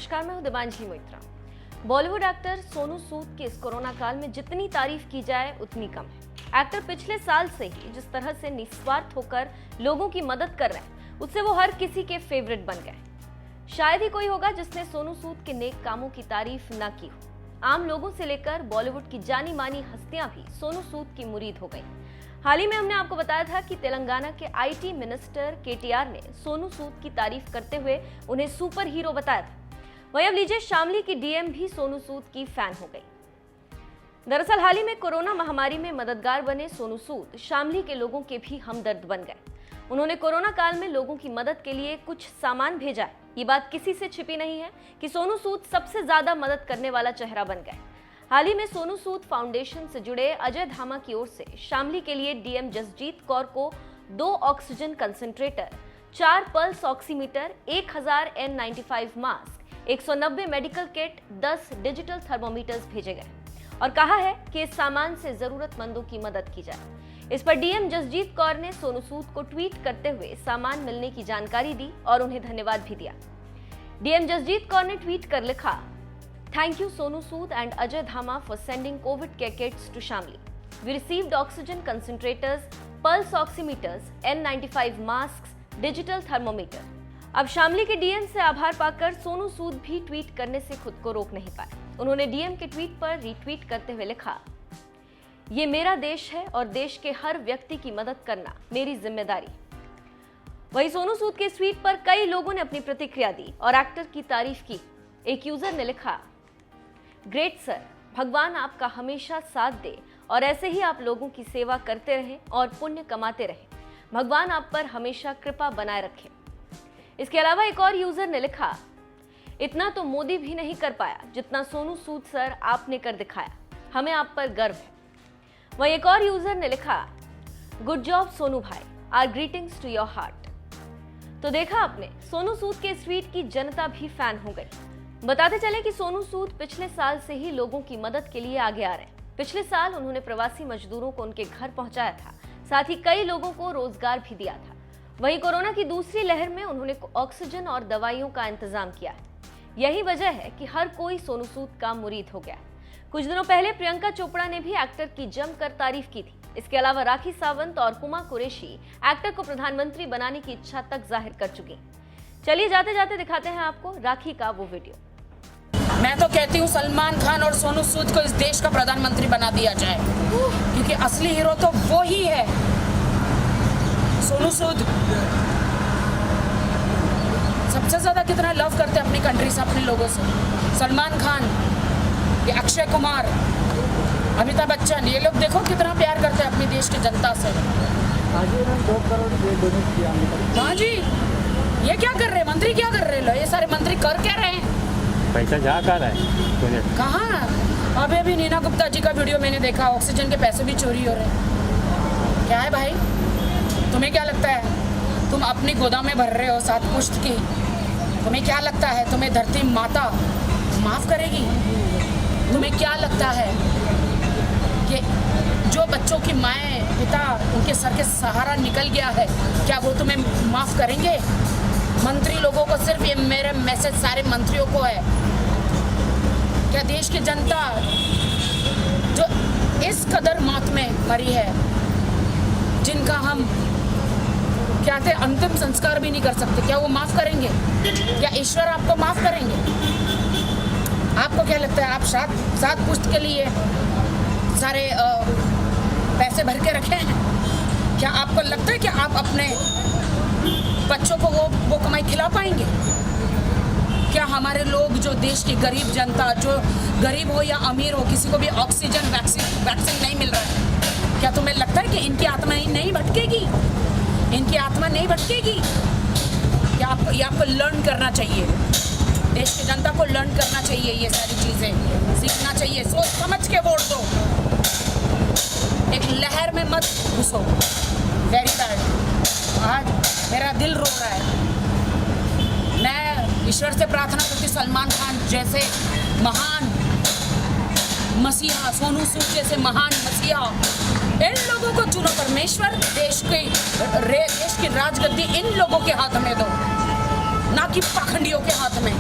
नमस्कार, मैं हूं दिबांजलि मोइत्रा। बॉलीवुड एक्टर सोनू सूद के इस कोरोना काल में जितनी तारीफ की जाए उतनी कम है। एक्टर पिछले साल से ही जिस तरह से निस्वार्थ होकर लोगों की मदद कर रहे हैं, उससे वो हर किसी के फेवरेट बन गए। शायद ही कोई होगा जिसने सोनू सूद के नेक कामों की तारीफ न की हो। आम लोगों से लेकर बॉलीवुड की जानी मानी हस्तियां भी सोनू सूद की मुरीद हो गई। हाल ही में हमने आपको बताया था कि तेलंगाना के आईटी मिनिस्टर केटीआर ने सोनू सूद की तारीफ करते हुए उन्हें सुपर हीरो बताया था। वहीं अब लीजिए, शामली की डीएम भी सोनू सूद की फैन हो गई। दरअसल हाल ही में कोरोना महामारी में मददगार बने सोनू सूद शामली के लोगों के भी हमदर्द बन गए। उन्होंने कोरोना काल में लोगों की मदद के लिए कुछ सामान भेजा है। ये बात किसी से छिपी नहीं है कि सोनू सूद सबसे ज्यादा मदद करने वाला चेहरा बन गए। हाल ही में सोनू सूद फाउंडेशन से जुड़े अजय धामा की ओर से शामली के लिए डीएम जसजीत कौर को 2 oxygen concentrator, 4 pulse oximeter, 1000 N95 mask, 190 medical kit, 10 digital thermometers भेजे गए और कहा है कि इस सामान से जरूरतमंदों की मदद की जाए। इस पर डीएम जसजीत कौर ने सोनू सूद को ट्वीट करते हुए सामान मिलने की जानकारी दी और उन्हें धन्यवाद भी दिया। डीएम जसजीत कौर ने ट्वीट कर लिखा, Thank you Sonu Sood and Ajay Dhama for sending COVID care kits to Shamli. We received oxygen concentrators, pulse oximeters, N95 masks, digital thermometer. अब शामली के डीएम से आभार पाकर सोनू सूद भी ट्वीट करने से खुद को रोक नहीं पाए। उन्होंने डीएम के ट्वीट पर रीट्वीट करते हुए लिखा, ये मेरा देश है और देश के हर व्यक्ति की मदद करना मेरी जिम्मेदारी। वहीं सोनू सूद के इस ट्वीट पर कई लोगों ने अपनी प्रतिक्रिया दी और एक्टर की तारीफ की। एक यूजर ने लिखा, ग्रेट सर, भगवान आपका हमेशा साथ दे और ऐसे ही आप लोगों की सेवा करते रहें और पुण्य कमाते रहें। भगवान आप पर हमेशा कृपा बनाए रखे। इसके अलावा एक और यूजर ने लिखा, इतना तो मोदी भी नहीं कर पाया जितना सोनू सूद सर आपने कर दिखाया, हमें आप पर गर्व है। वहीं एक और यूजर ने लिखा, गुड जॉब सोनू भाई, our greetings to your heart. तो देखा आपने, सोनू सूद के इस ट्वीट की जनता भी फैन हो गई। बताते चले कि सोनू सूद पिछले साल से ही लोगों की मदद के लिए आगे आ रहे हैं। पिछले साल उन्होंने प्रवासी मजदूरों को उनके घर पहुंचाया था, साथ ही कई लोगों को रोजगार भी दिया था। वहीं कोरोना की दूसरी लहर में उन्होंने ऑक्सीजन और दवाइयों का इंतजाम किया है। यही वजह है कि हर कोई सोनू सूद का मुरीद हो गया है। कुछ दिनों पहले प्रियंका चोपड़ा ने भी एक्टर की जमकर तारीफ की थी। इसके अलावा राखी सावंत और हुमा कुरैशी एक्टर को प्रधानमंत्री बनाने की इच्छा तक जाहिर कर चुकी। चलिए जाते जाते दिखाते हैं आपको राखी का वो वीडियो। मैं तो कहती हूँ सलमान खान और सोनू सूद को इस देश का प्रधानमंत्री बना दिया जाए, क्योंकि असली हीरो तो वो ही है। सोनू सूद सबसे ज्यादा कितना लव करते हैं अपनी कंट्री से, अपने लोगों से। सलमान खान, ये अक्षय कुमार, अमिताभ बच्चन, ये लोग देखो कितना प्यार करते हैं अपनी देश की जनता से। हाँ जी, ये क्या कर रहे हैं मंत्री, क्या कर रहे हैं ये सारे मंत्री, कर क्या रहे हैं? पैसा जा रहा है कहाँ? अभी अभी नीना गुप्ता जी का वीडियो मैंने देखा, ऑक्सीजन के पैसे भी चोरी हो रहे हैं। क्या है भाई, तुम्हें क्या लगता है तुम अपनी गोदाम में भर रहे हो 7 पुश्त की? तुम्हें क्या लगता है तुम्हें धरती माता माफ करेगी? तुम्हें क्या लगता है कि जो बच्चों की माएँ पिता उनके सर के सहारा निकल गया है, क्या वो तुम्हें माफ करेंगे? मंत्री लोगों को, सिर्फ ये मेरे मैसेज सारे मंत्रियों को है, क्या देश की जनता जो इस कदर मौत में मरी है, जिनका हम क्या थे अंतिम संस्कार भी नहीं कर सकते, क्या वो माफ करेंगे? क्या ईश्वर आपको माफ करेंगे? आपको क्या लगता है आप 7 पुश्त के लिए सारे पैसे भर के रखे हैं? क्या आपको लगता है कि आप अपने बच्चों को वो कमाई खिला पाएंगे? क्या हमारे लोग, जो देश की गरीब जनता, जो गरीब हो या अमीर हो, किसी को भी ऑक्सीजन वैक्सीन नहीं मिल रहा है, क्या तुम्हें लगता है कि इनकी आत्मा नहीं भटकेगी? इनकी आत्मा नहीं भटकेगी? क्या आपको लर्न करना चाहिए, देश की जनता को लर्न करना चाहिए, ये सारी चीज़ें सीखना चाहिए। सोच समझ के वोट दो, एक लहर में मत घुसो। Very bad. आज मेरा दिल रो रहा है। मैं ईश्वर से प्रार्थना करती, सलमान खान जैसे महान मसीहा, सोनू सूद जैसे महान मसीहा, इन लोगों को चुनो परमेश्वर। देश की राजगद्दी इन लोगों के हाथ में दो, ना कि पाखंडियों के हाथ में।